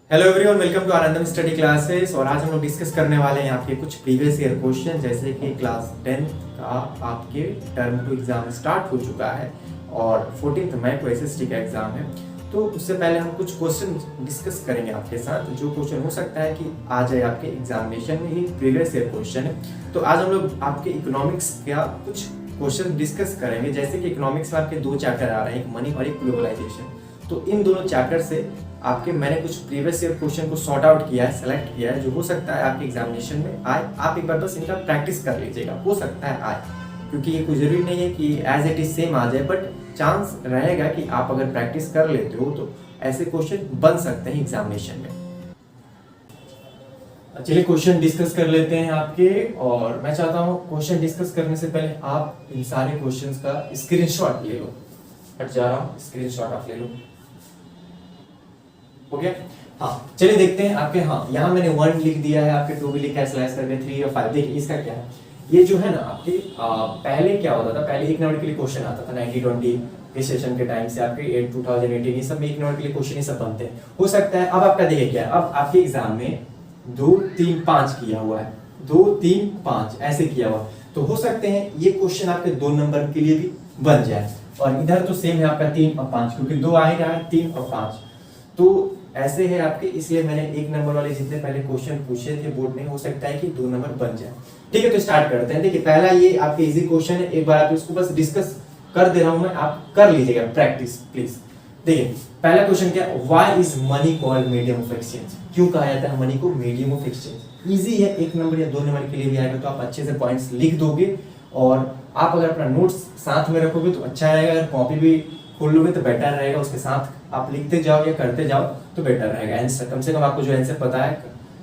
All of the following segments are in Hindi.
Hello everyone, welcome to Anandam study classes. और आज हम लोग डिस्कस करने वाले हैं आपके कुछ प्रीवियस ईयर क्वेश्चन, जैसे कि क्लास 10th का आपके टर्म 2 एग्जाम स्टार्ट हो चुका है और 14 मई को एसएसटी का एग्जाम है। तो उससे पहले हम कुछ क्वेश्चन डिस्कस करेंगे आपके साथ, जो क्वेश्चन हो सकता है कि आ जाए आपके एग्जामिनेशन में। ही प्रीवियस ईयर क्वेश्चन है। तो आज हम लोग आपके इकोनॉमिक्स का कुछ क्वेश्चन डिस्कस करेंगे। जैसे कि इकोनॉमिक्स में आपके दो चैप्टर आ रहे हैं, एक मनी और एक ग्लोबलाइजेशन। तो इन दोनों चैप्टर से आपके मैंने कुछ प्रीवियस ईयर क्वेश्चन को सॉर्ट आउट किया है, सेलेक्ट किया है, जो हो सकता है आपके एग्जामिनेशन में आए। आप एक बार बस इनका प्रैक्टिस कर लीजिएगा, हो सकता है आए, क्योंकि ये कोई जरूरी नहीं है कि एज इट इज सेम आ जाए, बट चांस रहेगा कि आप अगर प्रैक्टिस कर लेते हो तो ऐसे क्वेश्चन बन सकते हैं एग्जामिनेशन में। चलिए क्वेश्चन डिस्कस कर लेते हैं आपके। और मैं चाहता हूँ क्वेश्चन डिस्कस करने से पहले आप इन सारे क्वेश्चंस का स्क्रीनशॉट ले लो। हट जा रहा हूँ, स्क्रीनशॉट आप ले लो। हो गया? हाँ, चलिए देखते हैं आपके। हाँ, यहाँ मैंने 1 लिख दिया है, आपके 2 भी लिखा है, स्लैश करके 3 और 5। देखिए इसका क्या है, ये जो है ना आपके पहले क्या होता था, पहले 1 नंबर के लिए क्वेश्चन आता था 1920 के सेशन के टाइम से आपके 2018 ये सब में 1 नंबर के लिए क्वेश्चन ही सब बनते हैं। हो सकता है अब आपका देखिए क्या है, अब आपके एग्जाम में 2 3 5 किया हुआ है, 2 3 5 ऐसे किया हुआ, तो हो सकते हैं ये क्वेश्चन आपके 2 नंबर के लिए भी बन जाए। और इधर तो सेम है आपका 3 और 5, क्योंकि 2 आ ही रहा है, 3 और 5 तो ऐसे है आपके। इसलिए मैंने 1 नंबर वाले जितने पहले क्वेश्चन पूछे थे बोर्ड में, हो सकता है कि 2 नंबर बन जाए। ठीक है, तो स्टार्ट करते हैं। देखिए पहला ये आपके इजी क्वेश्चन है, एक बार आप इसको बस डिस्कस कर दे रहा हूं मैं, आप कर लीजिएगा प्रैक्टिस प्लीज। देखिए पहला क्वेश्चन क्या, why is money called medium of exchange? क्यों कहा जाता है मनी को मीडियम ऑफ एक्सचेंज? इजी है, 1 नंबर या 2 नंबर के लिए भी आएगा तो आप अच्छे से पॉइंट्स लिख दोगे। और आप अगर अपना नोट्स साथ में रखोगे तो अच्छा रहेगा, अगर कॉपी भी खोल लोगे तो बेटर रहेगा, उसके साथ आप लिखते जाओ या करते जाओ तो बेटर रहेगा। आंसर कम से कम आपको जो आंसर पता है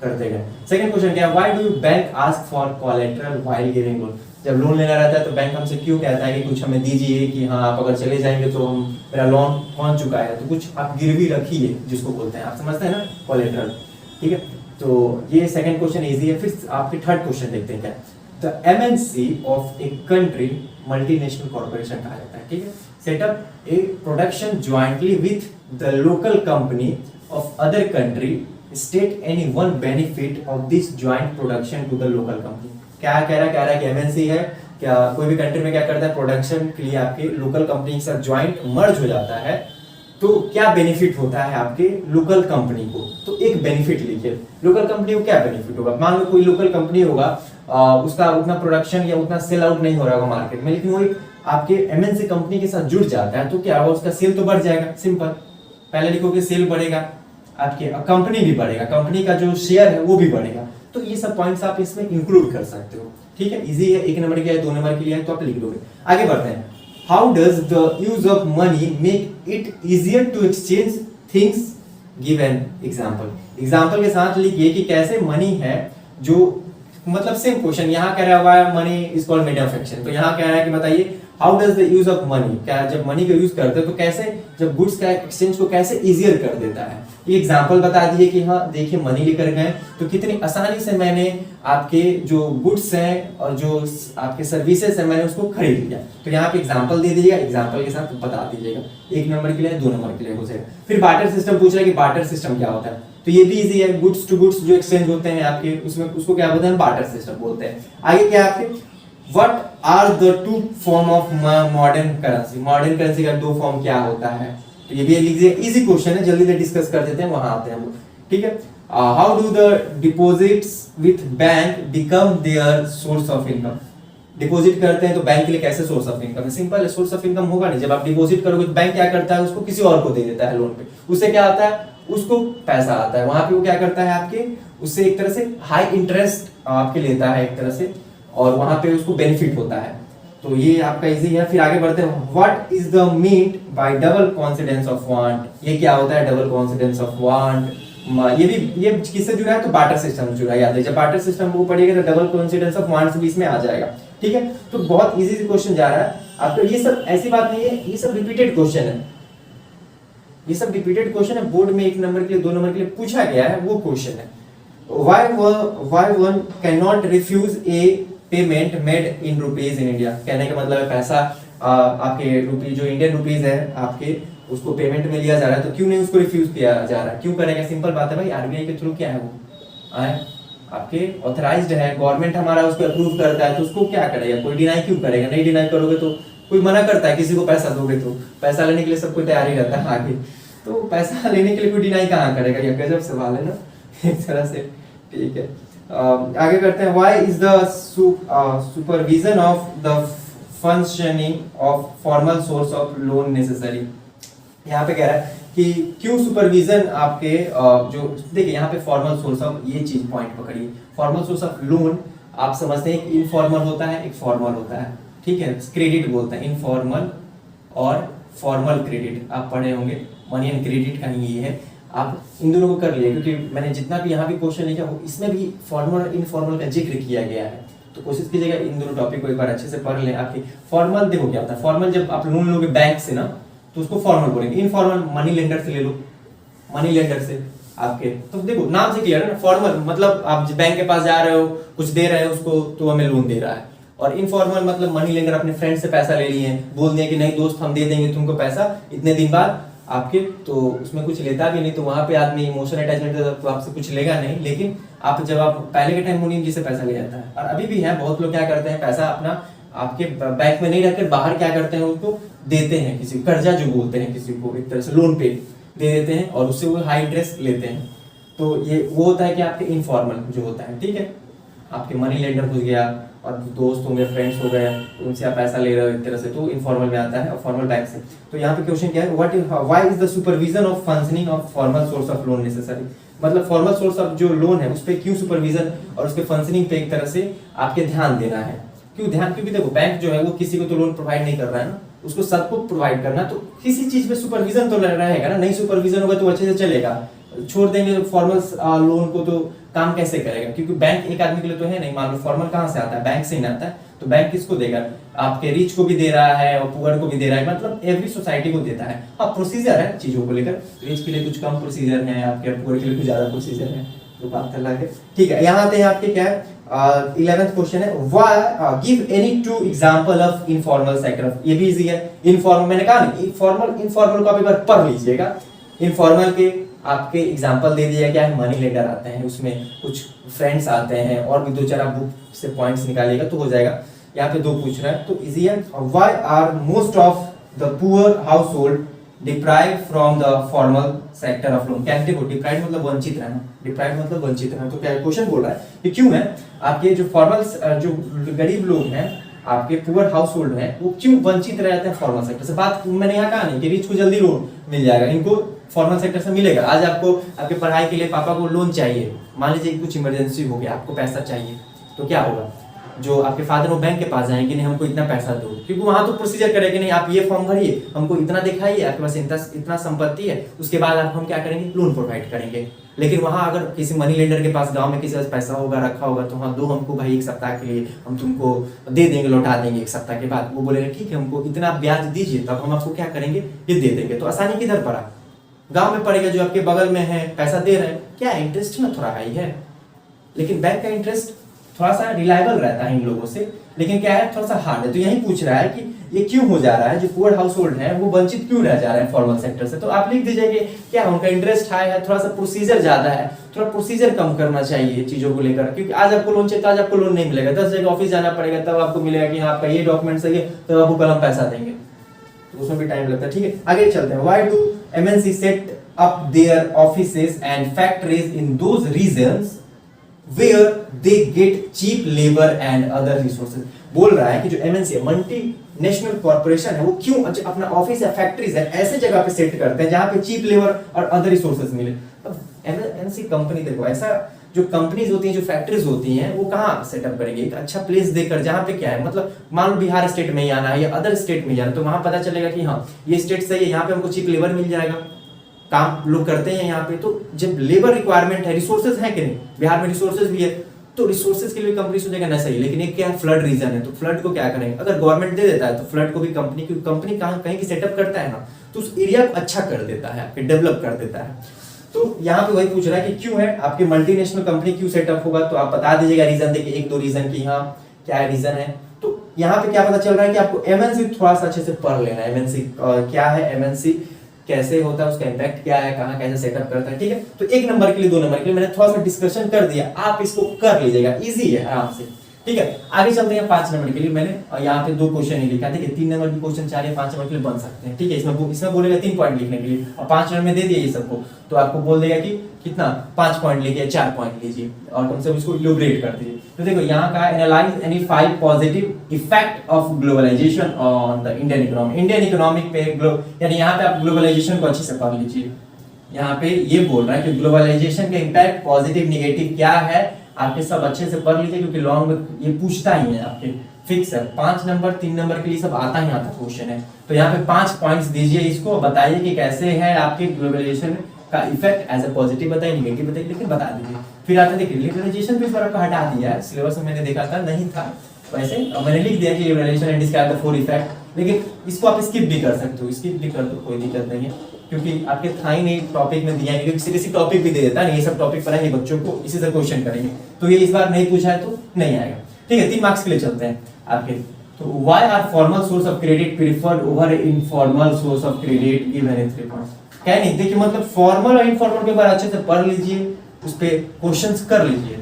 करते गए। सेकंड क्वेश्चन क्या है, why do bank ask for collateral while giving loan? जब लोन लेना रहता है तो बैंक हमसे क्यों कहता है कि कुछ हमें दीजिए, कि हाँ आप अगर चले जाएंगे तो हम मेरा लोन पहुंच चुका है, तो कुछ आप गिरवी रखिए, जिसको बोलते हैं, आप समझते हैं ना, कोलैटरल। ठीक है, तो ये सेकंड क्वेश्चन इजी है। फिर आपके थर्ड क्वेश्चन देखते हैं क्या, the MNC of a country multinational corporation कहा जाता है। ठीक है, setup a production jointly with the local company of other country, state any one benefit of this joint production to the local company. क्या कह रहा है कि MNC है, क्या कोई भी कंट्री में क्या करता है, प्रोडक्शन के लिए आपके लोकल कंपनी के साथ ज्वाइंट मर्ज हो जाता है, तो क्या बेनिफिट होता है आपके लोकल कंपनी को? तो एक बेनिफिट लिखिए, लोकल कंपनी को क्या बेनिफिट होगा। मान लो कोई लोकल कंपनी होगा, उसका उतना प्रोडक्शन या उतना सेल आउट नहीं हो रहा होगा मार्केट में, लेकिन वो एक आपके MNC कंपनी के साथ जुड़ जाता है, तो क्या होगा, उसका सेल तो बढ़ जाएगा। सिंपल, पहले लिखोगे सेल बढ़ेगा, आपके कंपनी भी बढ़ेगा, कंपनी का जो शेयर है वो भी बढ़ेगा। तो ये सब पॉइंट्स आप इसमें इंक्लूड कर सकते हो। ठीक है, इजी है, 1 नंबर के लिए 2 नंबर के लिए तो आप लिख दोगे। आगे बढ़ते हैं। How does the use of money make it easier to exchange things? Give an example. Example के साथ लिखिए कि कैसे मनी है, जो मतलब सेम क्वेश्चन यहाँ कह रहा है money is called medium of exchange, तो यहाँ कह रहा है कि बताइए how does the use of money, क्या जब मनी का यूज करते हैं तो कैसे, जब गुड्स का एक्सचेंज को कैसे इजियर कर देता है। ये एग्जांपल बता दिए कि हाँ देखिए मनी लेकर गए तो कितनी आसानी से मैंने आपके जो गुड्स हैं और जो आपके सर्विसेज हैं मैंने उसको खरीद लिया। तो यहाँ पे एग्जांपल दे दीजिएगा, एग्जांपल के साथ बता दीजिएगा, 1 नंबर के लिए 2 नंबर के लिए हो जाएगा। फिर बार्टर सिस्टम पूछ रहा है कि बार्टर सिस्टम क्या होता है, तो ये भी इजी है, गुड्स टू गुड्स जो एक्सचेंज होते हैं आपके, उसमें उसको क्या बोलते हैं, बार्टर सिस्टम बोलते हैं। आगे क्या आपके, what are the 2 form of modern currency? Modern currency का 2 फॉर्म क्या होता है, तो ये भी लीजिए, इजी क्वेश्चन है, जल्दी से डिस्कस कर देते हैं, वहां आते हैं हम लोग। ठीक है, how do the deposits with bank become their source of income? Deposit करते हैं तो बैंक के लिए कैसे सोर्स ऑफ इनकम है? सिंपल है, सोर्स ऑफ इनकम होगा नहीं। जब आप डिपॉजिट करोगे तो बैंक क्या करता है, उसको किसी और को दे देता है लोन पे, उससे क्या आता है, उसको पैसा आता है, वहां पे वो क्या करता है आपके, उससे एक तरह से हाई इंटरेस्ट आपके लेता है एक तरह से, और वहां पे उसको बेनिफिट होता है। तो ये आपका इजी है। फिर आगे बढ़ते हैं, what is the mean by double coincidence of want? ये क्या होता है डबल कोइंसिडेंस ऑफ वांट? ये किससे जुड़ा है, तो बार्टर सिस्टम से जुड़ा है। याद है, जब बार्टर सिस्टम वो पढ़िएगा तो डबल कोइंसिडेंस ऑफ वांट्स भी इसमें आ जाएगा। ठीक है, तो बहुत इजी से क्वेश्चन जा रहा है आपको। ये सब ऐसी बात नहीं है, ये सब रिपीटेड क्वेश्चन है, ये सब रिपीटेड क्वेश्चन है, बोर्ड में 1 नंबर के लिए 2 नंबर के लिए पूछा गया है वो क्वेश्चन है। why one cannot refuse a payment made in rupees in India? कहने का मतलब है पैसा आपके रुपी जो इंडियन रुपीज है आपके, उसको पेमेंट में लिया जा रहा है, तो क्यों नहीं उसको रिफ्यूज किया जा रहा है? क्यों करेगा? सिंपल बात है भाई, आरबीआई के थ्रू क्या है वो आए आपके ऑथराइज्ड है, गवर्नमेंट हमारा उसको अप्रूव करता है, तो उसको क्या करेगा? कोई डिनाई क्यों करेगा? नहीं डिनाई करोगे तो कोई मना करता है किसी को पैसा दोगे तो? पैसा लेने के लिए सब कोई तैयार ही रहता है आगे, तो पैसा लेने के लिए कोई डिनाई कहाँ करेगा? ये गजब सवाल है ना एक तरह से। ठीक है, आगे करते हैं। Why is the supervision of the functioning of formal source of loan necessary? यहाँ पे कह रहा है कि क्यों सुपरविजन आपके जो देखिए यहाँ पे फॉर्मल सोर्स ऑफ, ये चीज पॉइंट पकड़िए, फॉर्मल सोर्स ऑफ लोन आप समझते हैं, एक इनफॉर्मल होता है एक फॉर्मल होता है, ठीक है? क्रेडिट बोलते हैं इनफॉर्मल और फॉर्मल क्रेडिट, आप पढ़े होंगे, मनी एंड क्रेडिट का ही ये है। आप इन दोनों को कर लिए, क्योंकि मैंने जितना भी यहाँ भी क्वेश्चन लिखा वो इसमें भी फॉर्मल और इनफॉर्मल का जिक्र किया गया है, तो कोशिश कीजिएगा इन दोनों टॉपिक को एक बार अच्छे से पढ़ लें। आपकी फॉर्मल देखो क्या होता है, फॉर्मल जब आप लोन लोगे बैंक से ना तो उसको फॉर्मल बोलेंगे, इनफॉर्मल मनी लेंडर से ले लो, मनी लेंडर से आपके, तो देखो नाम से क्लियर है ना, फॉर्मल मतलब आप बैंक के पास जा रहे हो, कुछ दे रहे हो उसको तो हमें लोन दे रहा है, और इनफॉर्मल मतलब मनी लेंडर अपने फ्रेंड से पैसा ले लिए, बोल दिया कि नहीं दोस्त हम दे देंगे तुमको पैसा इतने दिन बाद आपके, तो उसमें कुछ लेता भी नहीं, तो वहां पे आदमी इमोशनल अटैचमेंट तो आपसे कुछ लेगा नहीं, लेकिन आप जब आप पहले के टाइम मुनीम जी से पैसा ले जाता है, और अभी भी है बहुत लोग क्या करते हैं, पैसा अपना आपके बैंक में नहीं रखकर बाहर क्या करते हैं, उनको देते हैं, किसी को कर्जा जो बोलते हैं, किसी को एक तरह से लोन पे दे देते हैं और उससे वो हाई इंटरेस्ट लेते हैं, तो ये वो होता है कि आपके इनफॉर्मल जो होता है, ठीक है? आपके मनी लेंडर घुस गया और दोस्त होंगे, फ्रेंड्स हो गए, तो उनसे आप पैसा ले रहे हो एक तरह से, तो इनफॉर्मल में आता है, और फॉर्मल बैंक से। तो यहाँ पे क्वेश्चन क्या है, why is the supervision of functioning of formal source of loan necessary? मतलब फॉर्मल सोर्स ऑफ जो लोन है उस पर क्यों सुपरविजन और उसके फंक्शनिंग पे एक तरह से आपके ध्यान देना है? क्यों ध्यान? क्योंकि देखो बैंक जो है वो किसी को तो लोन प्रोवाइड नहीं कर रहा है ना, उसको सबको प्रोवाइड करना, तो किसी चीज पे सुपरविजन तो रहेगा ना, नहीं सुपरविजन होगा तो अच्छे से चलेगा, छोड़ देंगे फॉर्मल लोन को तो काम कैसे करेगा? क्योंकि बैंक एक आदमी के लिए तो है नहीं, मान लो फॉर्मल कहाँ से आता है, बैंक से ही आता है, तो बैंक किसको देगा? आपके रिच को भी दे रहा है और पुअर को भी दे रहा है, मतलब एवरी सोसाइटी को देता है। हाँ प्रोसीजर है चीजों को लेकर, रिच के लिए कुछ कम प्रोसीजर है, आपके पुअर के लिए कुछ ज्यादा प्रोसीजर है, तो बात अलग है। ठीक है, यहाँ आते हैं आपके क्या है 11th क्वेश्चन है, give any two example of informal sector. ये भी इजी है, इनफॉर्मल मैंने कहा ना, इनफॉर्मल को आप एक बार पढ़ लीजिएगा। इनफॉर्मल के आपके एग्जांपल दे दिया क्या है, मनी लेंडर आते हैं, उसमें कुछ फ्रेंड्स आते हैं, और भी दो चार आप बुक से पॉइंट्स निकालिएगा तो हो जाएगा। यहाँ पे दो पूछ रहा है तो इजी है। Why are most of the poor house hold deprive from the formal sector of loan? क्या देखो, डिप्राइव मतलब वंचित रहना, डिप्राइव मतलब वंचित रहना, तो क्या क्वेश्चन बोल रहा है कि क्यों है आपके जो फॉर्मल जो गरीब लोग हैं, आपके पुअर हाउस होल्ड है, वो क्यों वंचित रहते हैं फॉर्मल सेक्टर से? बात मैंने यहाँ कहा नहीं कि रिच को जल्दी लोन मिल जाएगा, इनको फॉर्मल सेक्टर से मिलेगा। आज आपको आपके पढ़ाई के लिए पापा को लोन चाहिए, मान लीजिए कुछ इमरजेंसी हो गया, आपको पैसा चाहिए, तो क्या होगा? जो आपके फादर वो बैंक के पास जाएंगे, नहीं हमको इतना पैसा दो, क्योंकि वहां तो प्रोसीजर करेंगे, नहीं आप ये फॉर्म भरिए, हमको इतना दिखाइए, आपके पास इतना संपत्ति है, उसके बाद आप हम क्या करेंगे, लोन प्रोवाइड करेंगे। लेकिन वहां अगर किसी मनी लेंडर के पास गांव में किसी के पास पैसा होगा, रखा होगा, तो हाँ दो हमको भाई एक सप्ताह के लिए, हम तुमको दे देंगे, लौटा देंगे एक सप्ताह के बाद। वो बोलेगा ठीक है हमको इतना ब्याज दीजिए, तब हम आपको क्या करेंगे, ये दे देंगे। तो आसानी किधर पड़ा? गांव में पड़ेगा, जो आपके बगल में है पैसा दे रहे हैं, क्या इंटरेस्ट में थोड़ा हाई है, लेकिन बैंक का इंटरेस्ट थोड़ा सा रिलायबल रहता है इन लोगों से, लेकिन क्या है थोड़ा सा हार्ड है। तो यही पूछ रहा है कि ये क्यों हो जा रहा है, जो पुअर हाउस होल्ड है वो वंचित क्यों रह जा रहे हैं फॉर्मल सेक्टर से? तो आप लिख दीजिए कि क्या उनका इंटरेस्ट हाई है, थोड़ा सा प्रोसीजर ज्यादा है, थोड़ा प्रोसीजर कम करना चाहिए चीजों को लेकर, क्योंकि आज आपको लोन चाहिए तो आज आपको लोन नहीं मिलेगा, 10 जगह ऑफिस जाना पड़ेगा, तब आपको मिलेगा कि हाँ आपका ये डॉक्यूमेंट सही है, तब आपको कल हम पैसा देंगे, तो उसमें भी टाइम लगता है। ठीक है, आगे चलते हैं। Why do MNC set up their offices and factories in those regions where they get cheap labor and other resources? बोल रहा है कि जो एमएनसी है, मल्टी नेशनल कॉर्पोरेशन है, वो क्यों अपना ऑफिस या फैक्ट्रीज है ऐसे जगह पे सेट करते हैं जहां पे चीप लेबर और अदर रिसोर्सेज मिले। अब एमएनसी कंपनी देखो, ऐसा जो कंपनीज होती हैं, जो फैक्ट्रीज होती हैं, वो कहाँ सेटअप करेंगे? एक अच्छा प्लेस देकर, जहाँ पे क्या है, मतलब मान लो बिहार स्टेट में ही आना है या अदर स्टेट में जाना, तो वहां पता चलेगा कि हाँ ये स्टेट सही है, यहाँ पे हमको चीप लेबर मिल जाएगा, काम लोग करते हैं यहाँ पे। तो जब लेबर रिक्वायरमेंट है, रिसोर्सेज है कि नहीं, बिहार में रिसोर्सेज भी है, तो रिसोर्सेज के लिए कंपनी सोचेगा ना सही, लेकिन एक क्या है फ्लड रीजन है, तो फ्लड को क्या करेंगे? अगर गवर्नमेंट दे देता है तो फ्लड को भी कंपनी, क्योंकि कंपनी कहीं की सेटअप करता है ना, तो उस एरिया को अच्छा कर देता है, आपके डेवलप कर देता है। तो यहाँ पे वही पूछ रहा है कि क्यों है आपके मल्टीनेशनल कंपनी क्यों सेटअप होगा, तो आप बता दीजिएगा रीजन देखिए, एक दो रीजन की, हाँ क्या रीजन है। तो यहाँ पे क्या पता चल रहा है कि आपको एमएनसी थोड़ा सा अच्छे से पढ़ लेना है। एमएनसी क्या है? एमएनसी कैसे होता है, उसका इम्पैक्ट क्या है, कहाँ कैसे सेटअप करता है, ठीक है। तो 1 नंबर के लिए 2 नंबर के लिए मैंने थोड़ा सा डिस्कशन कर दिया, आप इसको कर लीजिएगा, इजी है आराम से, ठीक है। आगे चलते हैं 5 नंबर के लिए। मैंने यहाँ पे 2 क्वेश्चन ही लिखा, ठीक है। 3 नंबर की क्वेश्चन 4 या 5 नंबर के लिए बन सकते हैं, ठीक है। इसमें बोलेगा 3 पॉइंट लिखने के लिए और 5 नंबर में दे दिए ये सबको, तो आपको बोल देगा कि कितना 5 पॉइंट लिखिए, 4 पॉइंट लीजिए और कम से कम इसको इलैबोरेट कर दीजिए। तो देखो यहाँ का analyse any 5 positive effect of globalisation on the Indian economy. Indian economic पे यानी यहाँ पे आप ग्लोबलाइजेशन को अच्छे से पढ़ लीजिए। यहाँ पे ये बोल रहा है कि ग्लोबलाइजेशन का इम्पैक्ट पॉजिटिव निगेटिव क्या है, आपके सब अच्छे से पढ़ लीजिए, क्योंकि लॉन्ग में ये पूछता ही है आपके, फिक्स है। 5 नंबर 3 नंबर के लिए सब आता ही आता क्वेश्चन है। तो यहाँ पे 5 पॉइंट्स दीजिए, इसको बताइए कि कैसे है आपके ग्लोबलाइजेशन का इफेक्ट, एज ए पॉजिटिव बताइए, निगेटिव बताइए, लेकिन बता दीजिए। फिर आता देखिए लिबरलाइजेशन भी इस बार आपको हटा दिया है, सिलेबस में मैंने देखा था नहीं था वैसे, मैंने लिख दिया कि liberalisation and describe the 4 effect, लेकिन इसको आप स्किप भी कर सकते हो, स्किप भी कर दो, कोई दिक्कत नहीं है, क्योंकि आपके था ही नहीं टॉपिक में दिया है, क्योंकि सीरियसली टॉपिक भी दे देता है, ये सब टॉपिक पढ़ाएंगे बच्चों को, इसी से क्वेश्चन करेंगे, तो ये इस बार नहीं पूछा है तो नहीं आएगा, ठीक है। 3 मार्क्स के लिए चलते हैं आपके। तो why are formal source of credit preferred over informal source of credit given in 3 points. क्या नहीं, देखिए मतलब फॉर्मल और इनफॉर्मल के बारे अच्छे से पढ़ लीजिए, उस पे क्वेश्चंस कर लीजिए,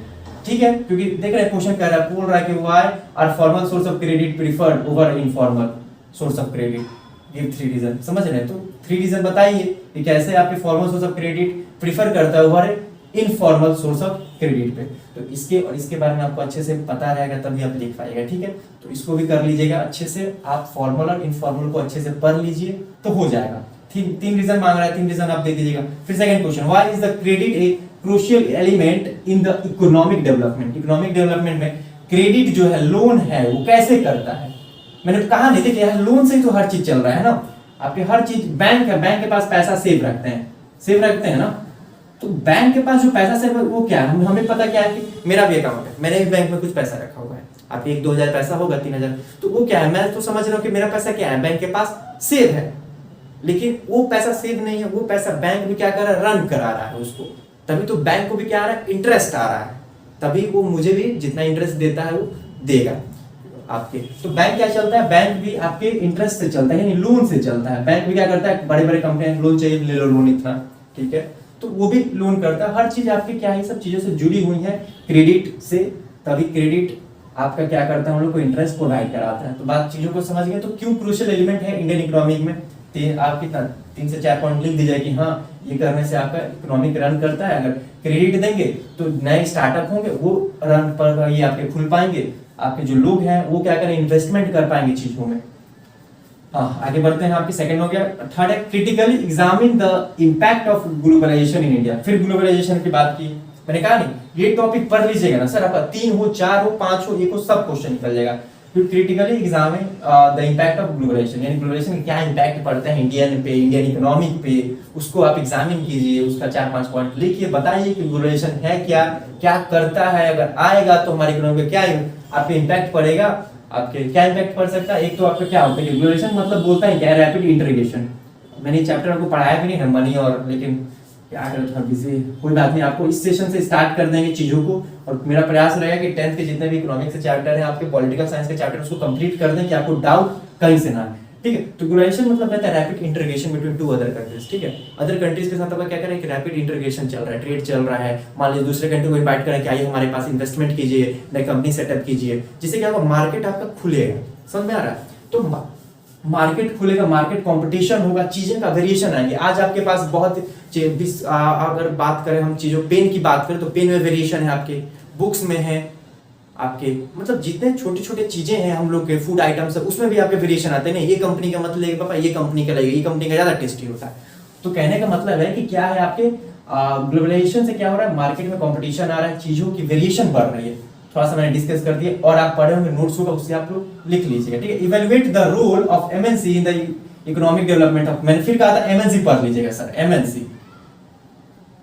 ठीक है। क्योंकि देख रहे हैं क्वेश्चन कह रहा है, बोल रहा है कि why are formal source of credit preferred over informal source of credit, give 3 reason, समझ रहे हैं। तो 3 रीजन बताइए कि कैसे आपके formal source of credit prefer करता है over informal source of credit पे। तो इसके और इसके बारे में आपको अच्छे से पता रहेगा तभी आप लिख पाएगा, ठीक है। तो इसको भी कर लीजिएगा अच्छे से, आप फॉर्मल और इनफॉर्मल को अच्छे से पढ़ लीजिए तो हो जाएगा। 3 रीजन मांग रहा है, 3 रीजन आप दे दीजिएगा। फिर second question, why is the credit a crucial element in the economic development. Economic development में क्रेडिट जो है, लोन है, वो कैसे करता है। मैंने कहा नहीं, देखिए लोन से ही तो हर चीज चल रहा है ना, आपके हर चीज, बैंक है, बैंक के पास पैसा सेव रखते हैं ना, तो बैंक के पास जो पैसा सेव है वो क्या है, हमें पता क्या है कि मेरा भी अकाउंट है, मैंने भी बैंक में कुछ पैसा रखा हुआ है, आपके 1-2 हजार पैसा होगा, 3 हजार, तो वो क्या है, मैं तो समझ रहा हूँ कि मेरा पैसा क्या है, बैंक के पास सेव है, लेकिन वो पैसा सेव नहीं है, वो पैसा बैंक भी क्या कर रहा है, रन करा रहा है उसको, तभी तो बैंक को भी क्या आ रहा है, इंटरेस्ट आ रहा है, तभी वो मुझे भी जितना इंटरेस्ट देता है वो देगा आपके। तो बैंक क्या चलता है, बैंक भी आपके इंटरेस्ट से चलता है, यानी लोन से चलता है। बैंक भी क्या करता है, बड़े बड़े कंपनियां लोन चाहिए, ले लो लोन इतना, ठीक है, तो वो भी लोन करता है। हर चीज आपकी क्या है, सब चीजों से जुड़ी हुई है क्रेडिट से, तभी क्रेडिट आपका क्या करता है, हम लोग को इंटरेस्ट प्रोवाइड कराता है। तो बात चीजों को समझ गए। तो क्यों क्रूशियल एलिमेंट है इंडियन इकोनॉमिक में, आप कितना 3 से 4 पॉइंट लिख दीजिए कि हाँ ये करने से आपका इकोनॉमिक रन करता है। अगर क्रेडिट देंगे तो नए स्टार्टअप होंगे, वो रन पर ये आपके खुल पाएंगे, आपके जो लोग हैं वो क्या करें, इन्वेस्टमेंट कर पाएंगे चीजों में। हाँ, आगे बढ़ते हैं। आपकी सेकंड हो गया। थर्ड है critically examine the impact of globalisation in India. फिर ग्लोबलाइजेशन की बात की, मैंने कहा नहीं ये टॉपिक पढ़ लीजिएगा ना सर, आपका 3 हो 4 हो 5 हो 1 हो सब क्वेश्चन निकल जाएगा। फिर critically examine the impact of globalisation, यानी ग्लोबलाइजेशन का क्या इम्पैक्ट पड़ता है इंडियन पे, इंडियन इकोनॉमिक पे, उसको आप एग्जामिन कीजिए, उसका 4-5 पॉइंट लिखिए, बताइए कि ग्लोबलाइजेशन है क्या, क्या करता है, अगर आएगा तो हमारी इकोनॉमी पे क्या आपके इम्पैक्ट पड़ेगा, आपके क्या इम्पैक्ट पड़ सकता है। एक तो आपका क्या होता है, ग्लोबलाइजेशन मतलब बोलता है क्या, रैपिड इंटीग्रेशन। मैंने चैप्टर आपको पढ़ाया भी नहीं है मनी और, लेकिन क्या था बिजी, कोई बात नहीं, आपको इस सेशन से स्टार्ट कर देंगे चीजों को, और मेरा प्रयास रहेगा कि 10th के जितने भी इकोनॉमिक्स के चैप्टर हैं, आपके पॉलिटिकल साइंस के चैप्टर, उसको कंप्लीट कर दें कि आपको डाउट कहीं से ना, ठीक है। तो ग्लोबलाइजेशन मतलब रहता है rapid integration between 2 other countries, ठीक है। अदर कंट्रीज के साथ आपका क्या करें, कि रैपिड इंटीग्रेशन चल रहा है, ट्रेड चल रहा है, मान लीजिए दूसरे कंट्री को इनवाइट करें कि आइए हमारे पास इन्वेस्टमेंट कीजिए, नई कंपनी सेटअप कीजिए, जिससे क्या होगा, मार्केट आपका खुलेगा, समझ में आ रहा है। तो मार्केट खुलेगा, मार्केट कंपटीशन होगा, चीजें का वेरिएशन आएंगे। आज आपके पास बहुत अगर बात करें हम चीजों, पेन की बात करें तो पेन में वेरिएशन है, आपके बुक्स में है, आपके मतलब जितने छोटे छोटे चीजें हैं हम लोग के फूड आइटम्स है, उसमें भी आपके वेरिएशन आते हैं। नहीं ये कंपनी का मत लेगा पापा, ये कंपनी का लगेगा, ये कंपनी का ज्यादा टेस्टी होता है। तो कहने का मतलब है कि क्या है, आपके ग्लोबलाइजेशन से क्या हो रहा है, मार्केट में कंपटीशन आ रहा है, चीजों की वेरिएशन बढ़ रही है। थोड़ा सा मैंने डिस्कस कर दिया, और आप पढ़े होंगे नोट्स होगा, उससे आप लोग लिख लीजिएगा, ठीक है। Evaluate the role of MNC in the economic development of, मैंने फिर कहा था एमएनसी पढ़ लीजिएगा सर, एमएनसी।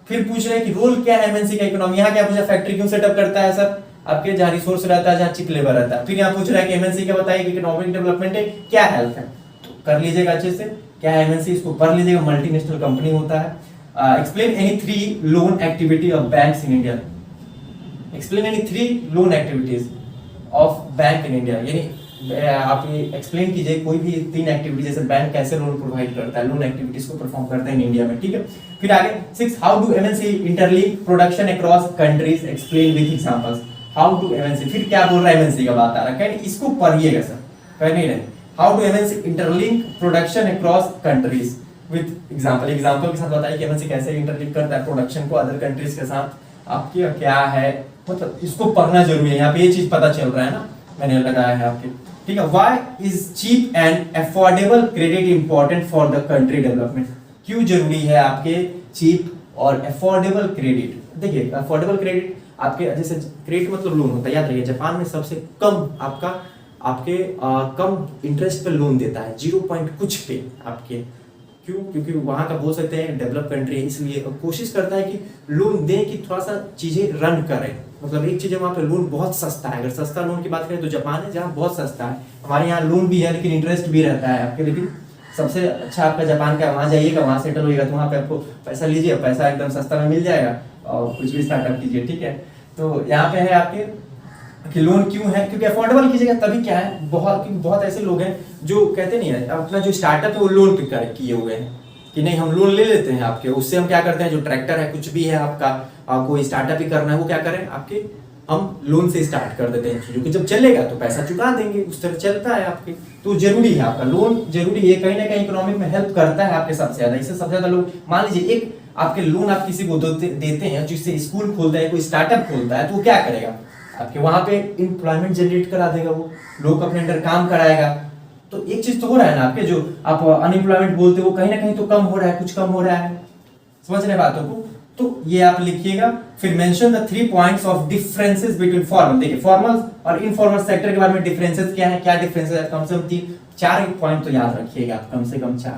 फिर पूछ रहे हैं कि रोल क्या है एमएनसी का इकोनॉमी, यहाँ क्या पूछा, फैक्ट्री क्यों सेटअप करता है सर, आपके जहाँ रिसोर्स रहता है, जहाँ चिप लेबर रहता है। फिर यहाँ पूछ रहा है कि एमएनसी का बताइए कि इकोनॉमिक डेवलपमेंट है क्या हेल्प है, तो कर लीजिएगा अच्छे से, क्या है एमएनसी, इसको पढ़ लीजिएगा, मल्टीनेशनल कंपनी होता है। Explain any 3 loan activity of banks in India. Explain any 3 loan activities of bank in India, यानी आप ये एक्सप्लेन कीजिए कोई भी 3 एक्टिविटी, जैसे बैंक कैसे लोन प्रोवाइड करता है, लोन एक्टिविटीज को परफॉर्म करते हैं इंडिया में, ठीक है। फिर आगे 6, how do MNC interlink production across countries, explain with examples. How do MNC, फिर क्या बोल रहा है एमएनसी का बात आ रहा है, इसको पढ़िएगा सर, कह नहीं रहे। How do MNC interlink production across countries with example, example के साथ बताइए कि एमएनसी कैसे इंटरलिंक करता है प्रोडक्शन को अदर कंट्रीज के साथ। आपके क्या है, मतलब इसको पढ़ना जरूरी है, यहाँ पे ये चीज पता चल रहा है ना, मैंने लगाया है आपके, ठीक है। Why is cheap and affordable credit important for the country development, क्यों जरूरी है आपके चीप और अफोर्डेबल क्रेडिट। देखिए अफोर्डेबल क्रेडिट आपके, जैसे क्रेडिट मतलब लोन होता है, याद रखिए जापान में सबसे कम आपके कम इंटरेस्ट पे लोन देता है, 0 पॉइंट कुछ पे आपके, क्यों, क्योंकि वहां का बोल सकते हैं डेवलप कंट्री है, इसलिए कोशिश करता है कि लोन दें कि थोड़ा सा चीजें रन करें। मतलब एक चीज है वहाँ पे लोन बहुत सस्ता है, अगर सस्ता लोन की बात करें तो जापान है जहाँ बहुत सस्ता है। हमारे यहाँ लोन भी है लेकिन इंटरेस्ट भी रहता है आपके, लेकिन सबसे अच्छा आपका जापान का, वहाँ जाइएगा, वहाँ सेटल होइएगा तो वहाँ पे आपको पैसा लीजिए, पैसा एकदम सस्ता में मिल जाएगा और कुछ भी स्टार्टअप कीजिए, ठीक है। तो यहाँ पे है आपके कि लोन क्यों है, क्योंकि अफोर्डेबल कीजिएगा तभी क्या है, बहुत ऐसे लोग हैं जो कहते नहीं है अपना जो स्टार्टअप है वो लोन पे किए हुए हैं कि नहीं हम लोन ले लेते हैं आपके, उससे हम क्या करते हैं जो ट्रैक्टर है कुछ भी है आपका, कोई स्टार्टअप ही करना है, वो क्या करें आपके, हम लोन से स्टार्ट कर देते हैं चीजों की, जब चलेगा तो पैसा चुका देंगे, उस तरह चलता है आपके। तो जरूरी है आपका लोन, जरूरी है, कहीं ना कहीं इकोनॉमिक में हेल्प करता है आपके सबसे ज्यादा। इससे सबसे ज्यादा लोग, मान लीजिए एक आपके लोन आप किसी को देते हैं जिससे स्कूल खोलता है, कोई स्टार्टअप खोलता है, तो वो क्या करेगा आपके, वहां पे एम्प्लॉयमेंट जनरेट करा देगा, वो लोग अपने अंडर काम कराएगा। तो एक चीज तो हो रहा है ना आपके, जो आप अनएम्प्लॉयमेंट बोलते हो वो कहीं ना कहीं तो कम हो रहा है, कुछ कम हो रहा है, समझ रहे बातों को। तो ये आप लिखिएगा। फिर mention the 3 points of differences between formal, देखिए फॉर्मल और इनफॉर्मल सेक्टर के बारे में डिफरेंसेस क्या है, क्या डिफरेंसेस है, कम से कम 4 पॉइंट तो याद रखिएगा आप, कम से कम 4,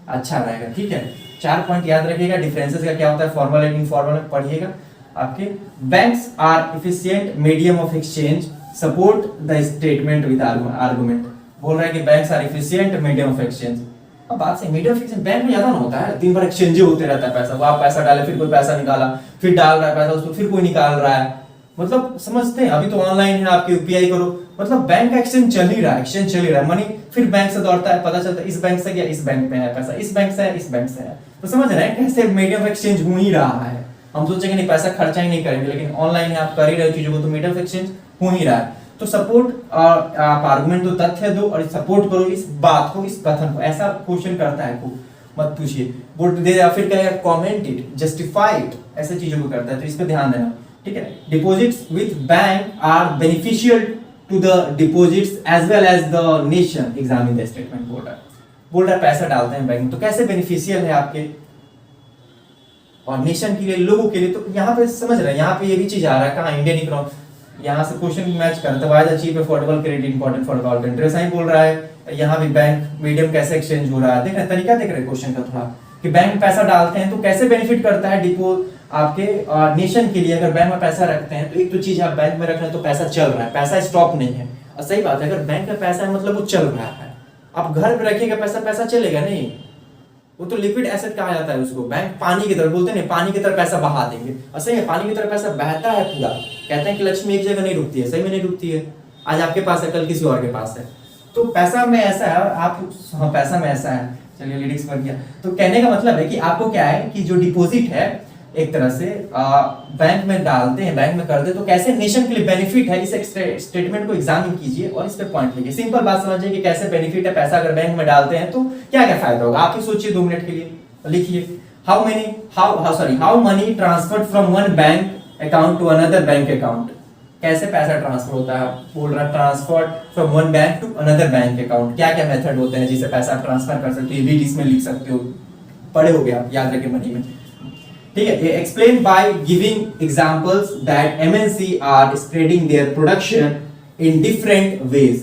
अच्छा रहेगा, ठीक है। 4 पॉइंट याद रखिएगा, डिफरेंसेस का क्या होता है, फॉर्मल एंड इनफॉर्मल में पढ़िएगा आपके। Banks are efficient medium of exchange, support the statement with argument, बोल रहा है कि banks are efficient medium of exchange. अब बात से मीडियम ऑफ एक्सचेंज बैंक में ज्यादा ना होता है, दिन भर एक्सचेंज होते रहता है पैसा, वो आप पैसा डाले फिर कोई पैसा निकाला, फिर डाल रहा है पैसा उसको फिर कोई निकाल रहा है, मतलब समझते हैं। अभी तो ऑनलाइन है आपके, यूपीआई करो, मतलब बैंक का एक्सचेंज चल ही रहा है, एक्सचेंज चल ही रहा है, मनी फिर बैंक से दौड़ता है, पता चलता है इस बैंक से गया इस बैंक में है पैसा, इस बैंक से है इस बैंक से है, तो समझ रहे हैं कैसे मीडियम ऑफ एक्सचेंज हो ही रहा है। हम सोचेंगे नहीं पैसा खर्चा ही नहीं करेंगे, लेकिन ऑनलाइन है आप कर ही रहे हो चीजों को, तो मीडियम ऑफ एक्सचेंज हो ही रहा है। तो सपोर्ट, आप आर्गुमेंट दो, तथ्य दो और सपोर्ट करो इस बात को, इस कथन को, ऐसा क्वेश्चन करता है को मत पूछिए, बोल दे या फिर कहेगा कमेंट इट, जस्टिफाई इट, ऐसे चीजों को करता है, तो इस पे ध्यान देना, ठीक है। Deposits with bank are beneficial to the deposits as well as the nation, examine the statement, बोल रहा है पैसा डालते हैं बैंक में तो कैसे बेनिफिशियल है आपके और नेशन के लिए, लोगों के लिए। तो यहाँ पे समझ रहे हैं, यहाँ पे ये भी चीज आ रहा है कहाँ, इंडियन इकोनॉमी, यहाँ से क्वेश्चन मैच करता है, why the cheap affordable credit important for all countries, सही बोल रहा है। यहाँ भी बैंक मीडियम कैसे एक्सचेंज हो रहा है, देख रहे तरीका, देख रहे क्वेश्चन का थोड़ा, कि बैंक पैसा डालते हैं तो कैसे बेनिफिट करता है डिपो आपके नेशन के लिए। अगर बैंक में पैसा रखते हैं तो एक तो चीज आप बैंक में रख रहे हैं तो पैसा चल रहा है, पैसा स्टॉप नहीं है, और सही बात है, अगर बैंक में पैसा है मतलब वो चल रहा है। आप घर में रखिएगा पैसा, पैसा चलेगा नहीं, वो तो लिक्विड एसेट कहा जाता है उसको। बैंक पानी की तरह, बोलते हैं पानी की तरह पैसा बहा देंगे, और सही है पानी की तरह पैसा बहता है पूरा। कहते हैं कि लक्ष्मी एक जगह नहीं रुकती है, सही में नहीं रुकती है, आज आपके पास है कल किसी और के पास है। तो पैसा में ऐसा है, आप हाँ पैसा में ऐसा है, चलिए लिरिक्स बन गया। तो कहने का मतलब है कि आपको क्या है कि जो डिपॉजिट है एक तरह से बैंक में डालते हैं, बैंक में करते हैं, तो कैसे नेशन के लिए बेनिफिट है, इस स्टेटमेंट को एग्जामिन कीजिए और इस पे पॉइंट लिखिए। सिंपल बात समझिए कि कैसे बेनिफिट है, पैसा अगर बैंक में डालते हैं तो क्या क्या फायदा होगा, आप ही सोचिए 2 मिनट के लिए, लिखिए। How money transferred from one bank account to another bank account, कैसे पैसा ट्रांसफर होता है, बोल रहा transfer from one bank to another bank account, क्या क्या मेथड होते हैं जिससे पैसा ट्रांसफर कर सकते हो, ये भी इसमें लिख सकते हो, पढ़े हो गए आप, याद रखें मनी में, ठीक है। Explain by giving examples that MNC are spreading their production in different ways,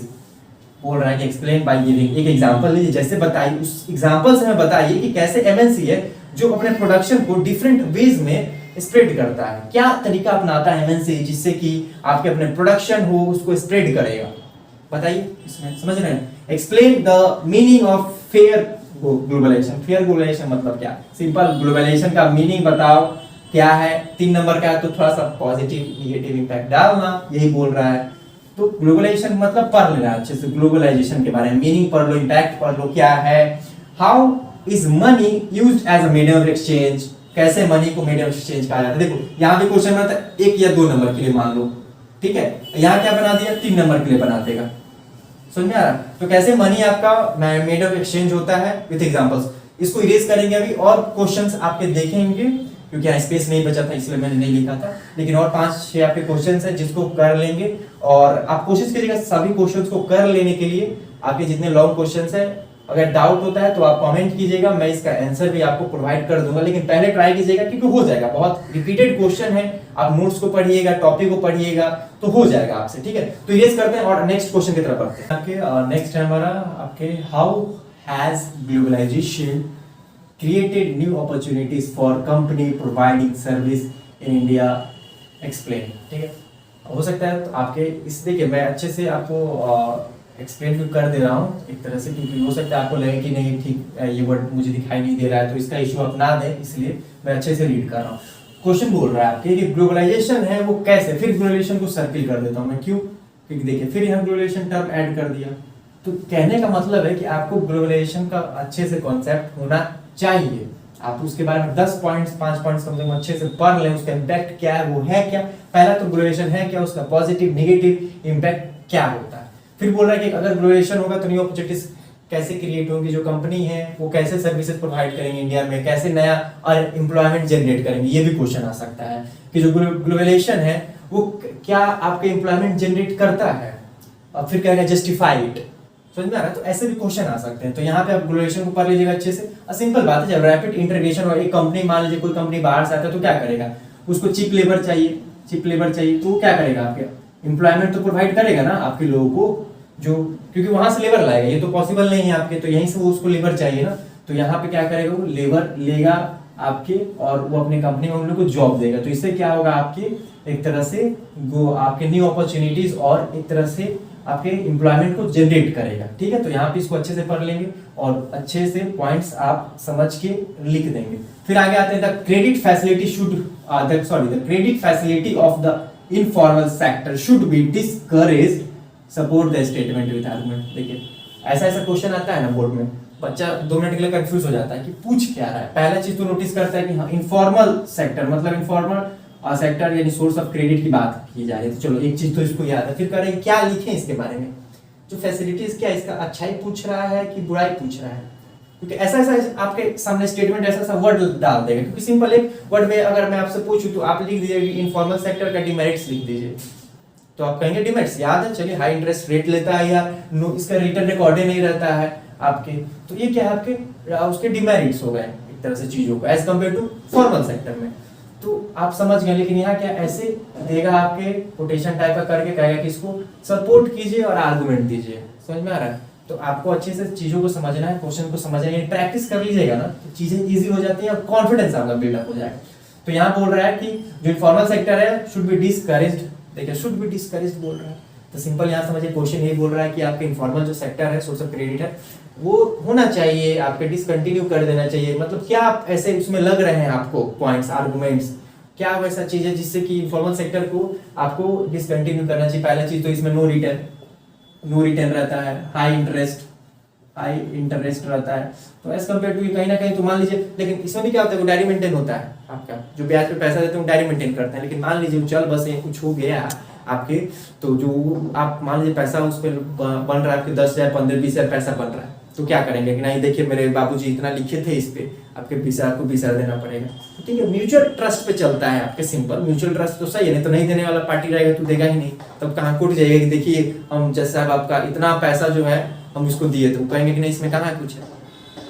बोल रहा है कि एक्सप्लेन बाय गिविंग, एक एग्जांपल लीजिए, जैसे बताइए उस एग्जांपल से हमें बताइए कि कैसे एमएनसी है जो अपने प्रोडक्शन को डिफरेंट वेज में स्प्रेड करता है, क्या तरीका अपनाता है एमएनसी जिससे कि आपके अपने प्रोडक्शन हो उसको स्प्रेड करेगा, बताइए इसमें, समझ रहे हैं। Explain the meaning of fair globalisation, fair globalisation मतलब क्या, सिंपल ग्लोबलाइजेशन का मीनिंग बताओ क्या है। 3 नंबर का है तो थोड़ा सा पॉजिटिव नेगेटिव इंपैक्ट डालना, यही बोल रहा है। तो ग्लोबलाइजेशन मतलब पढ़ लेना अच्छे से, ग्लोबलाइजेशन के बारे में मीनिंग पढ़ लो, इम्पैक्ट पढ़ लो क्या है। How is money used as a medium of exchange, कैसे मनी को मीडियम ऑफ एक्सचेंज कहा जाता है। देखो यहाँ पे क्वेश्चन बनता है 1 या 2 नंबर के लिए मान लो, ठीक है, यहाँ क्या बना दिया 3 नंबर के लिए बना देगा, समझ में आ रहा है। तो कैसे मनी आपका मीडियम ऑफ एक्सचेंज होता है विद एग्जांपल्स। इसको इरेज करेंगे अभी और क्वेश्चंस आपके देखेंगे, क्योंकि यहाँ स्पेस नहीं बचा था इसलिए मैंने नहीं लिखा था, लेकिन और 5-6 आपके क्वेश्चंस हैं जिसको कर लेंगे। और आप कोशिश करिएगा सभी क्वेश्चंस को कर लेने के लिए। आपके जितने लॉन्ग क्वेश्चंस हैं, अगर डाउट होता है तो आप कमेंट कीजिएगा, मैं इसका आंसर भी आपको प्रोवाइड कर दूंगा, लेकिन पहले ट्राई कीजिएगा क्योंकि हो जाएगा, बहुत रिपीटेड क्वेश्चन है। आप नोट्स को पढ़िएगा, टॉपिक को पढ़िएगा तो हो जाएगा आपसे, ठीक है। तो इरेज करते हैं और नेक्स्ट क्वेश्चन की तरफ बढ़ते हैं। आपके नेक्स्ट है हमारा आपके how has globalisation created new opportunities for company providing service in India, explain, ठीक है। हो सकता है तो आपके इस देखिए मैं अच्छे से आपको एक्सप्लेन भी कर दे रहा हूँ एक तरह से, क्योंकि हो सकता है आपको लगे कि नहीं ठीक ये वर्ड मुझे दिखाई नहीं दे रहा है, तो इसका इशू आप ना दें, इसलिए मैं अच्छे से रीड कर रहा हूँ। क्वेश्चन बोल रहा है आपके कि ग्लोबलाइजेशन है वो कैसे, फिर ग्लोबलाइजेशन को सर्किल कर देता हूँ मैं, क्यों, क्योंकि देखिए फिर यहाँ ग्लोबलाइजेशन टर्म ऐड कर दिया। तो कहने का मतलब है कि आपको ग्लोबलाइजेशन का अच्छे से कॉन्सेप्ट होना चाहिए। आप उसके बारे में 10 पॉइंट्स 5 पॉइंट्स कम से कम अच्छे से पढ़ लें, उसका इम्पैक्ट क्या है, वो है क्या। पहला तो ग्लोबलाइजेशन है क्या, उसका पॉजिटिव नेगेटिव इम्पैक्ट क्या होता है। फिर बोल रहा है कि अगर ग्लोबलाइजेशन होगा तो न्यू अपॉर्चुनिटीज कैसे क्रिएट होंगी, जो कंपनी है वो कैसे सर्विसेज प्रोवाइड करेंगे इंडिया में, कैसे नया और एम्प्लॉयमेंट जनरेट करेंगे। ये भी क्वेश्चन आ सकता है कि जो ग्लोबलाइजेशन है वो क्या आपके एम्प्लॉयमेंट जनरेट करता है, और फिर कहेगा जस्टिफाई इट, समझ में आ रहा है। तो ऐसे भी क्वेश्चन आ सकते हैं। तो यहाँ पे आप ग्लोबलाइजेशन को पढ़ लीजिएगा अच्छे से। सिंपल बात है, जब रैपिड इंटीग्रेशन हो, एक कंपनी मान लीजिए कोई कंपनी बाहर से आता है तो क्या करेगा, उसको चीप लेबर चाहिए, चीप लेबर चाहिए तो क्या करेगा, आपके एम्प्लॉयमेंट तो प्रोवाइड करेगा ना आपके लोगों को, जो क्योंकि वहां से लेबर लाएगा, ये तो पॉसिबल नहीं है आपके, तो यहीं से वो उसको लेबर चाहिए ना, तो यहाँ पे क्या करेगा वो लेबर लेगा आपके और वो अपनी कंपनी में उन लोगों को जॉब देगा। तो इससे क्या होगा, आपके एक तरह से वो आपके न्यू अपॉर्चुनिटीज और एक तरह से आपके एम्प्लॉयमेंट को जनरेट करेगा, ठीक है। तो यहाँ पे इसको अच्छे से पढ़ लेंगे और अच्छे से पॉइंट्स आप समझ के लिख देंगे। फिर आगे आते हैं the credit facility should the credit facility of the informal sector should be discouraged, support the statement with argument. देखिए ऐसा ऐसा क्वेश्चन आता है ना बोर्ड में, बच्चा 2 मिनट के लिए कंफ्यूज हो जाता है कि पूछ क्या रहा है। पहला चीज तो नोटिस करता है कि हाँ इनफॉर्मल सेक्टर मतलब इनफॉर्मल सेक्टर यानी सोर्स ऑफ क्रेडिट की बात की जा रही है। तो चलो एक चीज तो इसको याद है। फिर कह रहे हैं क्या लिखें इसके बारे में, जो फैसिलिटीज क्या इसका अच्छाई पूछ रहा है कि बुराई पूछ रहा है, क्योंकि ऐसा ऐसा आपके सामने स्टेटमेंट ऐसा ऐसा वर्ड डाल देगा। क्योंकि सिंपल एक वर्ड में अगर मैं आपसे पूछूं तो आप लिख दीजिए इनफॉर्मल सेक्टर का डिमेरिट्स लिख दीजिए, तो आप कहेंगे डिमेरिट्स याद है, चलिए हाई इंटरेस्ट रेट लेता है या इसका रिटर्न रिकॉर्ड ही नहीं रहता है आपके, तो ये क्या है आपके उसके डिमेरिट्स हो गए एक तरह से चीजों को as compare to formal sector में। तो आप समझ गए, लेकिन यहाँ क्या ऐसे देगा आपके कोटेशन टाइप का करके कहेगा कि इसको सपोर्ट कीजिए और आर्गुमेंट दीजिए, समझ में आ रहा है। तो आपको अच्छे से चीजों को समझना है, क्वेश्चन को समझना है, प्रैक्टिस कर लीजिएगा ना तो चीजें इजी हो जाती है और कॉन्फिडेंस आपका बिल्डअप हो जाएगा। तो यहाँ बोल रहा है कि जो इनफॉर्मल सेक्टर है शुड बी डिस्करेज्ड, देखिए शुड बी डिस्करेज्ड बोल रहा है, तो सिंपल यहाँ समझिए क्वेश्चन यही बोल रहा है कि आपके इनफॉर्मल जो सेक्टर है सोर्स ऑफ क्रेडिट है वो होना चाहिए, आपके डिसकंटिन्यू कर देना चाहिए। मतलब क्या आप ऐसे उसमें लग रहे हैं आपको पॉइंट्स आर्गुमेंट्स, क्या वैसा चीज है जिससे कि इनफॉर्मल सेक्टर को आपको डिसकंटिन्यू करना चाहिए। पहला चीज तो इसमें नो रिटर्न रहता है, हाई इंटरेस्ट रहता है, तो एज कम्पेयर टू कहीं ना कहीं तो मान लीजिए, लेकिन इसमें भी क्या होता है वो डायरी मेंटेन होता है आपका, जो ब्याज पे पैसा देते हैं वो डायरी मेंटेन करते हैं। लेकिन मान लीजिए चल बस ये कुछ हो गया आपके, तो जो आप मान लीजिए पैसा उस पर बन रहा है आपके 10,000 15-20,000 पैसा बन रहा है, तो क्या करेंगे कि नहीं देखिए मेरे बाबूजी इतना लिखे थे इस पे, आपके 20,000 देना पड़ेगा। तो ठीक है, म्यूचुअल ट्रस्ट पे चलता है आपके, सिंपल म्यूचुअल ट्रस्ट तो सही है, नहीं तो नहीं देने वाला पार्टी रहेगा तो देगा ही नहीं, तब कहाँ कोर्ट जाएगा कि देखिए हम जज साहब आपका इतना पैसा जो है हम इसको दिए, तो कहेंगे कि नहीं इसमें कहाँ कुछ है।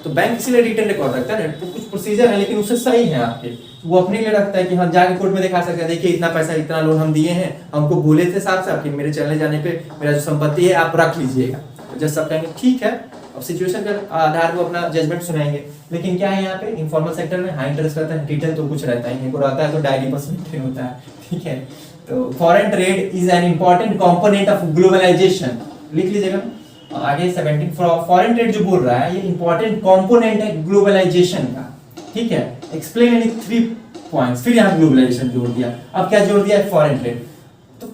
तो बैंक इसीलिए रिटर्न रिकॉर्ड रखता है ना, तो कुछ प्रोसीजर है लेकिन उससे सही है आपके, वो अपने लिए रखता है कि हाँ जाके कोर्ट में दिखा सकते हैं देखिए इतना पैसा इतना लोन हम दिए हैं, हमको बोले थे साहब कि मेरे चलने जाने पे मेरा जो संपत्ति है आप रख लीजिएगा। तो जज साहब कहेंगे ठीक है, अब सिचुएशन के आधार पर अपना जजमेंट सुनाएंगे। लेकिन क्या है यहाँ पे इनफॉर्मल सेक्टर में हाई इंटरेस्ट रहता है, रिटर्न तो कुछ रहता ही नहीं, रहता है तो डायरी पर मेंटेन होता है, ठीक है। तो foreign trade is an important component of globalisation, लिख लीजिएगा आगे 17। फॉरेन ट्रेड जो बोल रहा है ये इंपॉर्टेंट कंपोनेंट है ग्लोबलाइजेशन का, ठीक है। एक्सप्लेन एनी 3 पॉइंट्स, फिर यहाँ ग्लोबलाइजेशन जोड़ दिया, अब क्या जोड़ दिया है फॉरेन ट्रेड। तो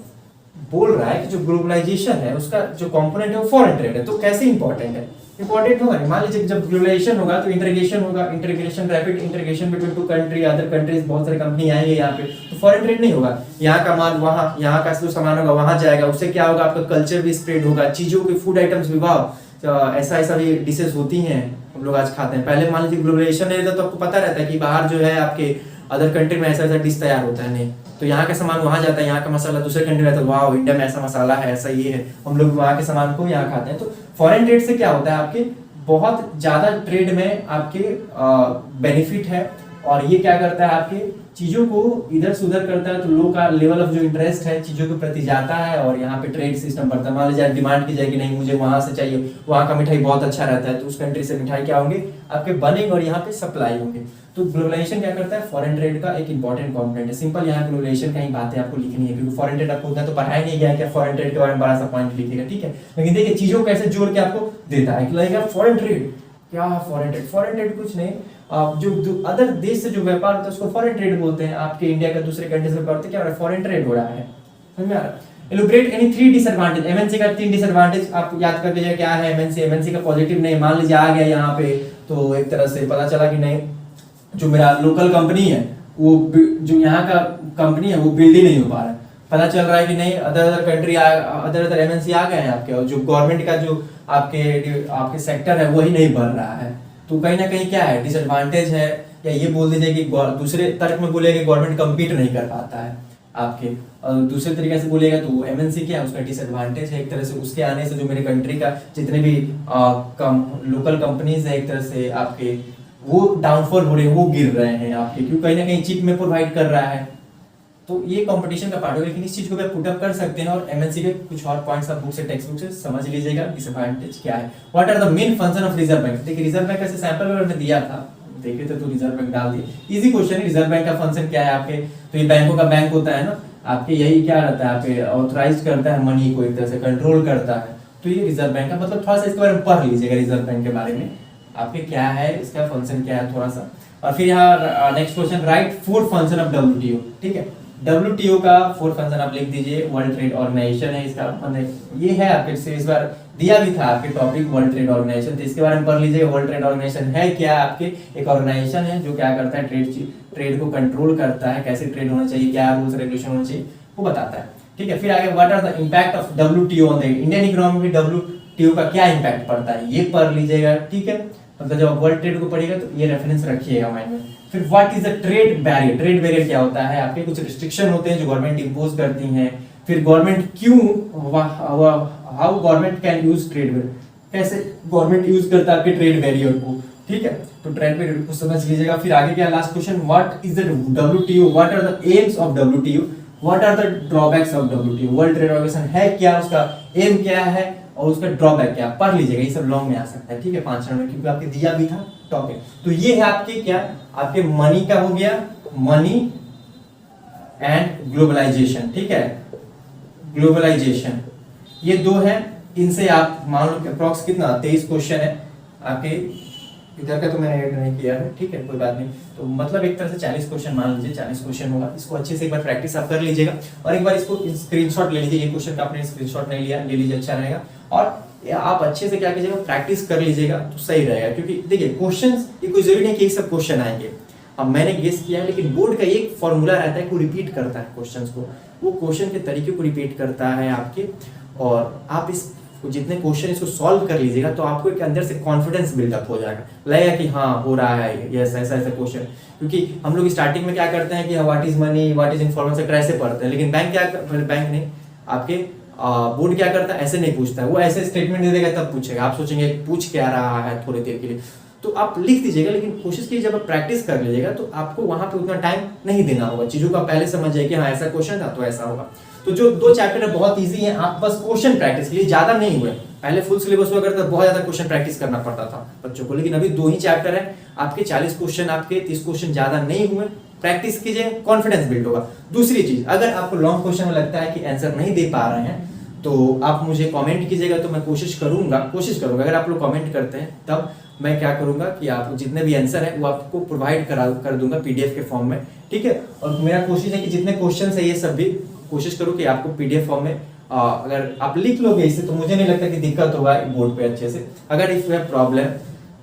बोल रहा है कि जो ग्लोबलाइजेशन है उसका जो कंपोनेंट है वो फॉरेन ट्रेड है, तो कैसे इंपॉर्टेंट है? इंपॉर्टेंट होगा नहीं। मान लीजिए जब ग्लोबलाइजेशन होगा तो इंटीग्रेशन होगा, integration rapid integration between two country, other countries, बहुत सारी कंपनी आएंगे यहाँ पे, तो फॉरेन ट्रेड नहीं होगा। यहाँ का माल वहाँ, यहाँ का जो सामान होगा वहाँ जाएगा, उससे क्या होगा, आपका कल्चर भी स्प्रेड होगा, चीजों के फूड आइटम्स भी, वाह ऐसा ऐसा भी डिशेस होती हैं हम लोग आज खाते हैं। पहले मान लीजिए ग्लोबलाइजेशन नहीं रहता तो आपको पता रहता है कि बाहर जो है आपके अदर कंट्री में ऐसा ऐसा डिश तैयार होता है, नहीं तो यहाँ का सामान वहाँ जाता है, यहाँ का मसाला दूसरे कंट्री में रहता है, वाह इंडिया में ऐसा मसाला है, ऐसा ये है, हम लोग वहाँ के सामान को यहाँ खाते हैं। तो फॉरेन ट्रेड से क्या होता है, आपके बहुत ज्यादा ट्रेड में आपके बेनिफिट है, और ये क्या करता है, आपके चीजों को इधर से उधर करता है, तो लोगों का लेवल ऑफ जो इंटरेस्ट है चीजों के प्रति जाता है, और यहाँ पे ट्रेड सिस्टम बढ़ता है। मान लीजिए डिमांड की जाए कि नहीं मुझे वहां से चाहिए, वहां का मिठाई बहुत अच्छा रहता है, तो उस कंट्री से मिठाई क्या होंगे आपके बनेंगे और यहाँ पे सप्लाई होंगे। तो ग्लोबलाइजेशन क्या करता है, फॉरेन ट्रेड का एक इंपॉर्टेंट कंपोनेंट है। सिंपल यहाँ ग्लोबलाइजेशन का ही बातें आपको लिखनी है, क्योंकि फॉरेन ट्रेड आपको उतना तो पढ़ाया नहीं गया है, फॉरेन ट्रेड के बारे में बड़ा सा पॉइंट लिखेगा, ठीक है। लेकिन देखिए चीजों को ऐसे जोड़ के आपको देता है कि लगेगा फॉरेन ट्रेड क्या है, फॉरेन ट्रेड, फॉरेन ट्रेड कुछ नहीं, जो अदर देश से जो व्यापार होता है उसको फॉरेन ट्रेड बोलते हैं। आपके इंडिया का दूसरे कंट्री से व्यापार होता है, क्या हो रहा है, फॉरेन ट्रेड हो रहा है, समझ में आ रहा है। एलुब्रेट एनी 3 डिसएडवांटेज, एमएनसी का 3 डिसएडवांटेज आप याद कर लीजिए, क्या है एमएनसी, एमएनसी का पॉजिटिव नहीं, मान लीजिए आ गया यहाँ पे तो एक तरह से पता चला कि नहीं जो मेरा लोकल कंपनी है वो जो यहाँ का कंपनी है वो बिल्ड ही नहीं हो पा रहा है, पता चल रहा है कि नहीं अदर कंट्री अदर एमएनसी आ गए हैं आपके, और जो गवर्नमेंट का जो आपके सेक्टर है वही नहीं बढ़ रहा है, तो कहीं ना कहीं क्या है डिसएडवांटेज है। या ये बोल दीजिए कि दूसरे तर्क में बोलेगा गवर्नमेंट कम्पीट नहीं कर पाता है आपके, और दूसरे तरीके से बोलेगा तो एमएनसी क्या है उसका डिसएडवांटेज है एक तरह से, उसके आने से जो मेरे कंट्री का जितने भी लोकल कंपनीज है एक तरह से आपके वो डाउनफॉल हो रहे हैं, वो गिर रहे हैं आपके, क्योंकि कहीं ना कहीं चिप में प्रोवाइड कर रहा है। तो ये कंपटीशन का पार्ट होगा, लेकिन इस चीज को भी पुट अप कर सकते हैं। और एमएनसी के कुछ और पॉइंट्स आप बुक से टेक्स्ट बुक से समझ लीजिएगा डिसएडवांटेज क्या है। What are the main function of reserve bank, देखिए रिजर्व बैंक ऐसे सैंपल में दिया था, देखे तो रिजर्व बैंक डाल दिए, इजी क्वेश्चन है। रिजर्व बैंक का फंक्शन क्या है आपके, तो ये बैंकों का बैंक होता है ना आपके, यही क्या रहता है आपके ऑथराइज करता है मनी को, एक तरह से कंट्रोल करता है, तो ये रिजर्व बैंक का मतलब थोड़ा सा इसके बारे में पढ़ लीजिएगा रिजर्व बैंक के बारे में आपके क्या है, इसका फंक्शन क्या है थोड़ा सा। और फिर यहाँ next question, right 4 function of WTO, ठीक है। डब्ल्यूटीओ का 4 फंक्शन आप लिख दीजिए, वर्ल्ड ट्रेड ऑर्गेनाइजेशन है इसका, मतलब ये है आपके से इस बार दिया भी था आपके टॉपिक वर्ल्ड ट्रेड ऑर्गेनाइजेशन, तो इसके बारे में पढ़ लीजिए। वर्ल्ड ट्रेड ऑर्गेनाइजेशन है क्या, आपके एक ऑर्गेनाइजेशन है जो क्या करता है ट्रेड को कंट्रोल करता है, कैसे ट्रेड होना चाहिए, क्या रूल्स रेगुलेशन होना चाहिए वो बताता है, ठीक है। फिर आगे what are the impact of WTO on the Indian economy में, डब्ल्यूटीओ का क्या इंपैक्ट पड़ता है ये पढ़ लीजिएगा, ठीक है। मतलब जब वर्ल्ड ट्रेड को पढ़िएगा तो ये रेफरेंस रखिएगा माइंड में। फिर what is the trade barrier, trade barrier क्या होता है, आपके कुछ रिस्ट्रिक्शन होते हैं जो गवर्नमेंट इंपोज करती हैं। फिर गवर्नमेंट क्यों, how government can use trade barrier, कैसे गवर्नमेंट यूज करता है आपके ट्रेड बैरियर को, ठीक है। तो ट्रेड बैरियर को समझ लीजिएगा। फिर आगे क्या last question, what is the WTO, what are the aims of WTO, what are the drawbacks of WTO, world trade organisation है क्या, उसका एम क्या है और उसका ड्रॉबैक क्या, पढ़ लीजिएगा, ये सब लॉन्ग में आ सकता है, ठीक है 5 चरण में, क्योंकि आपके दिया भी था टॉपिक। तो ये है आपके क्या, आपके मनी का हो गया, मनी एंड ग्लोबलाइजेशन, ठीक है। ग्लोबलाइजेशन ये 2 है, इनसे आप मान लो अप्रॉक्स कितना 23 क्वेश्चन है आपके, इधर का तो मैंने ऐड नहीं किया है, ठीक है कोई बात नहीं। तो मतलब एक तरह से 40 क्वेश्चन मान लीजिए, 40 क्वेश्चन होगा, इसको अच्छे से एक बार प्रैक्टिस आप कर लीजिएगा, और एक बार इसको स्क्रीनशॉट ले लीजिए, ये क्वेश्चन का आपने स्क्रीनशॉट नहीं लिया, ले लीजिए, अच्छा रहेगा। और आप अच्छे से क्या कीजिएगा, प्रैक्टिस कर लीजिएगा तो सही रहेगा, क्योंकि देखिए क्वेश्चंस ये कोई जरूरी नहीं कि ये सब क्वेश्चन आएंगे, अब मैंने गेस किया है, लेकिन बोर्ड का एक फॉर्मूला रहता है कि वो रिपीट करता है क्वेश्चंस को, वो क्वेश्चन के तरीके को रिपीट करता है आपके, और आप इस जितने क्वेश्चन इसको सॉल्व कर लीजिएगा तो आपको एक अंदर से कॉन्फिडेंस बिल्डअप हो जाएगा, लगेगा कि हाँ हो रहा है ये ऐसा ऐसा क्वेश्चन। क्योंकि हम लोग स्टार्टिंग में क्या करते हैं कि what is money, what is information, ऐसे पढ़ते हैं, लेकिन बैंक क्या, बैंक नहीं आपके बोर्ड क्या करता है, ऐसे नहीं पूछता है, वो ऐसे स्टेटमेंट दे देगा तब पूछेगा, आप सोचेंगे पूछ क्या रहा है थोड़ी देर के लिए, तो आप लिख दीजिएगा, लेकिन कोशिश कीजिए जब आप प्रैक्टिस कर लीजिएगा तो आपको वहां पे उतना टाइम नहीं देना होगा, चीजों का पहले समझ जाए कि हाँ ऐसा क्वेश्चन था तो ऐसा होगा। तो जो 2 चैप्टर है बहुत इजी है, आप बस क्वेश्चन प्रैक्टिस के लिए, ज्यादा नहीं हुए, पहले फुल सिलेबस हुआ करता बहुत ज्यादा क्वेश्चन प्रैक्टिस करना पड़ता था बच्चों को, लेकिन अभी 2 ही चैप्टर है आपके, 40 क्वेश्चन आपके, 30 क्वेश्चन ज्यादा नहीं हुए, प्रैक्टिस कीजिए, कॉन्फिडेंस बिल्ड होगा। दूसरी चीज, अगर आपको लॉन्ग क्वेश्चन में लगता है कि आंसर नहीं दे पा रहे हैं तो आप मुझे कमेंट कीजिएगा, तो मैं कोशिश करूंगा अगर आप लोग कमेंट करते हैं तब मैं क्या करूंगा कि आप जितने भी आंसर है वो आपको प्रोवाइड कर दूंगा पीडीएफ के फॉर्म में, ठीक है। और मेरा कोशिश है कि जितने क्वेश्चन है ये सब भी कोशिश करूँ कि आपको पीडीएफ फॉर्म में अगर आप लिख लोगे इसे तो मुझे नहीं लगता कि दिक्कत होगा बोर्ड पे अच्छे से। अगर इफ यू हैव प्रॉब्लम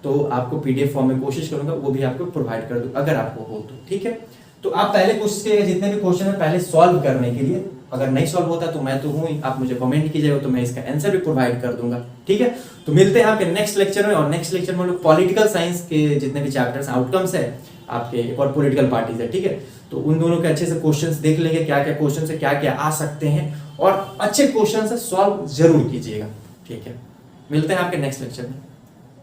तो आपको पीडीएफ फॉर्म में कोशिश करूंगा वो भी आपको प्रोवाइड कर दूं अगर आपको हो तो, ठीक है। तो आप पहले कोशिश करिए जितने भी क्वेश्चन है पहले सॉल्व करने के लिए, अगर नहीं सॉल्व होता तो मैं तो हूं ही, आप मुझे कमेंट कीजिएगा तो मैं इसका आंसर भी प्रोवाइड कर दूंगा, ठीक है। तो मिलते हैं आपके नेक्स्ट लेक्चर में, और नेक्स्ट लेक्चर में हम लोग पॉलिटिकल साइंस के जितने भी चैप्टर्स आउटकम्स है आपके, एक और पॉलिटिकल पार्टीज है, ठीक है। तो उन दोनों के अच्छे से क्वेश्चंस देख लेंगे, क्या क्या क्वेश्चन है, क्या क्या आ सकते हैं, और अच्छे क्वेश्चन से सॉल्व जरूर कीजिएगा, ठीक है। मिलते हैं आपके नेक्स्ट लेक्चर में।